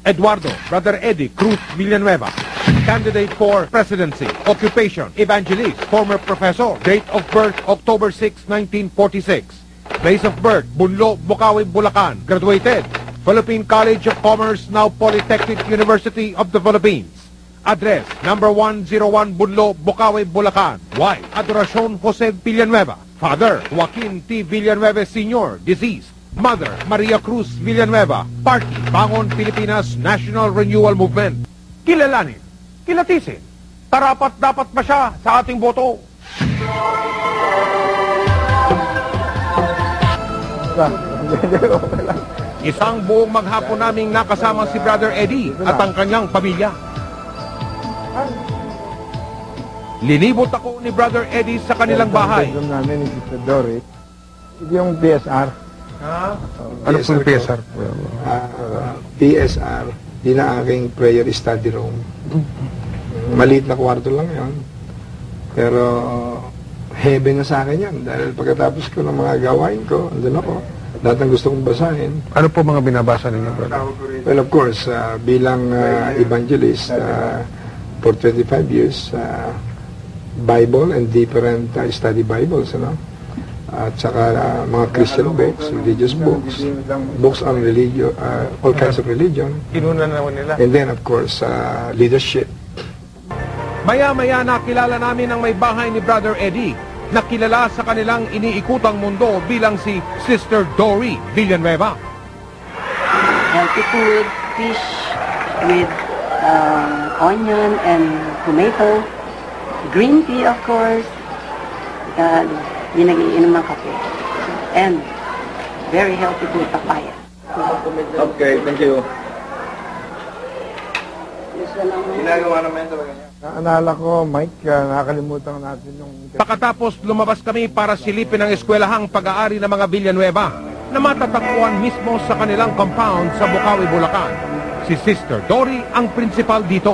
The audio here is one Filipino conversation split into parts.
Eduardo, Brother Eddie Cruz Villanueva. Candidate for presidency. Occupation, evangelist, former professor. Date of birth, October 6, 1946. Place of birth, Bunlo, Bukawi, Bulacan. Graduated, Philippine College of Commerce, now Polytechnic University of the Philippines. Address, number 101 Bunlo, Bukawi, Bulacan. Wife, Adoracion Jose Villanueva. Father, Joaquin T. Villanueva Sr., deceased. Mother, Maria Cruz Villanueva. Party, Bangon Pilipinas National Renewal Movement. Kilalanin, kilatisin. Karapat dapat ba siya sa ating boto? Isang buong maghapon naming nakasama si Brother Eddie at ang kanyang pamilya. Linibot ako ni Brother Eddie sa kanilang bahay. Ang namin ni Sister Doris, yung PSR. Ano po yung PSR? PSR, yun ang aking prayer study room. Maliit na kwarto lang yun. Pero heaven na sa akin yan. Dahil pagkatapos ko ng mga gawain ko, andun ako. Lahat ng gusto kong basahin. Ano po mga binabasa ninyo, brother? Well, of course, bilang evangelist, for 25 years, Bible and different study Bibles, ano? At saka mga Christian books, religious books, books on religion, all kinds of religion. Inuna naman nila. And then, of course, leadership. Maya-maya nakilala namin ang may bahay ni Brother Eddie, nakilala sa kanilang iniikutang mundo bilang si Sister Dory Villanueva. Healthy food, fish with onion and tomato, green tea of course, ginag-iinom ng kape, and very healthy food, papaya. Okay, thank you. Ginagawa naman talaga niya. Naalala ko, Mike, nakakalimutan natin yung... Pagkatapos lumabas kami para silipin ang eskwelahang pag-aari ng mga Villanueva na matatagpuan mismo sa kanilang compound sa Bukawi, Bulacan. Si Sister Dory ang principal dito.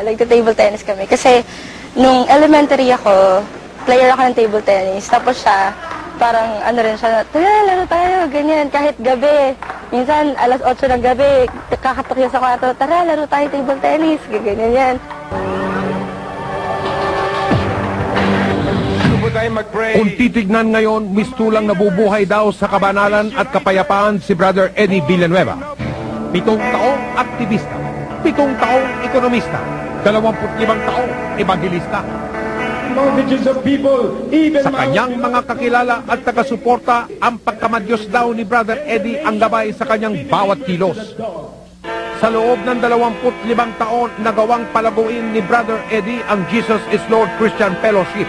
Nagta-table tennis kami. Kasi nung elementary ako, player ako ng table tennis. Tapos siya, parang ano rin siya, tara, laro tayo, ganyan, kahit gabi. Minsan, alas 8 ng gabi, kakatok niya sa kwarto, tara, laro tayo table tennis, ganyan yan. Kung titignan ngayon, mistulang nabubuhay daw sa kabanalan at kapayapaan si Brother Eddie Villanueva. 7 taong aktivista, 7 taong ekonomista, 25 taong evangelista. Sa kanyang mga kakilala at taga-suporta, ang pagkamadyos daw ni Brother Eddie ang gabay sa kanyang bawat kilos. Sa loob ng 25 taon, nagawang palaguin ni Brother Eddie ang Jesus is Lord Christian Fellowship.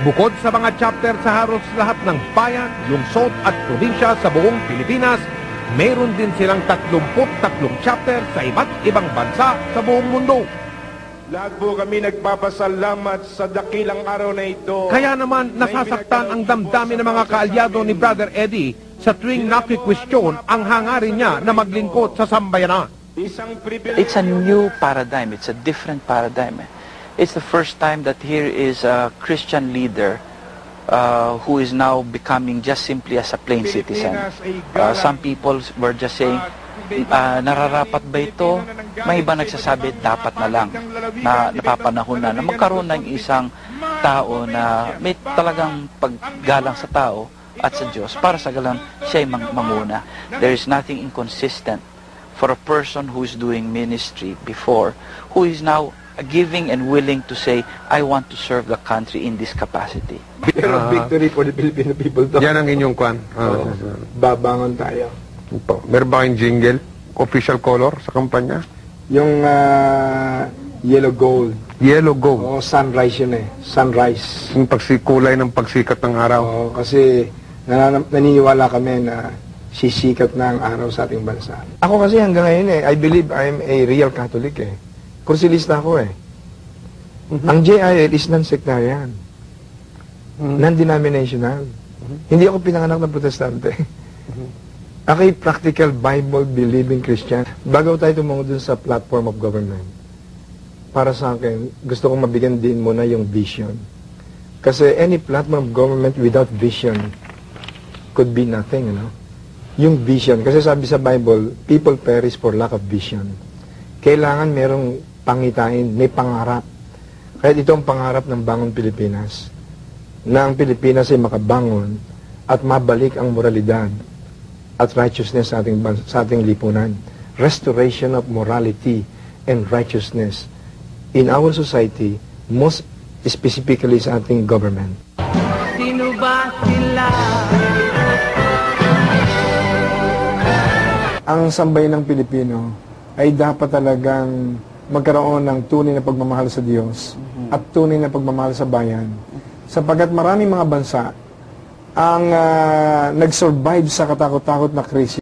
Bukod sa mga chapter sa halos lahat ng bayan, lungsod at probinsya sa buong Pilipinas, mayroon din silang 33 chapter sa iba't ibang bansa sa buong mundo. Lahat po kami nagpapasalamat sa dakilang araw na ito. Kaya naman nasasaktan ang damdamin ng mga kaalyado ni Brother Eddie sa tuwing nakikwestiyon ang hangarin niya na maglingkod sa sambayanan. It's a new paradigm. It's a different paradigm. It's the first time that here is a Christian leader who is now becoming just simply as a plain citizen. Some people were just saying, nararapat ba ito? May iba nagsasabi, dapat na lang, na napapanahon na magkaroon ng isang tao na may talagang paggalang sa tao at sa Diyos para sa galang siya'y manguna. There is nothing inconsistent for a person who is doing ministry before, who is now giving and willing to say, I want to serve the country in this capacity. Victory for the Filipino people. Yan ang inyong kwan. Babangon tayo. Meron ba kayong jingle? Official color sa kampanya? Yung yellow gold. Yellow gold. O sunrise yun eh. Sunrise. Yung kulay ng pagsikat ng araw. Oo, kasi naniniwala kami na sisikat na ang araw sa ating bansa. Ako kasi hanggang ngayon I believe I'm a real Catholic eh. Kursilista ako eh. Ang JIL is non-sectarian. Non-denominational. Hindi ako pinanganak ng protestante. Ako'y practical Bible-believing Christian. Bago tayo tumungo dun sa platform of government, para sa akin, gusto kong mabigyan din muna yung vision. Kasi any platform of government without vision could be nothing, Yung vision, kasi sabi sa Bible, people perish for lack of vision. Kailangan merong pangitain, may pangarap. Kaya ito ang pangarap ng Bangon Pilipinas, na ang Pilipinas ay makabangon at mabalik ang moralidad at righteousness sa ating lipunan. Restoration of morality and righteousness in our society, most specifically sa ating government. Sino ba sila? Ang sambayan ng Pilipino ay dapat talagang magkaroon ng tunay na pagmamahal sa Diyos at tunay na pagmamahal sa bayan. Sapagkat maraming mga bansa ang nag-survive sa katakot-takot na krisis.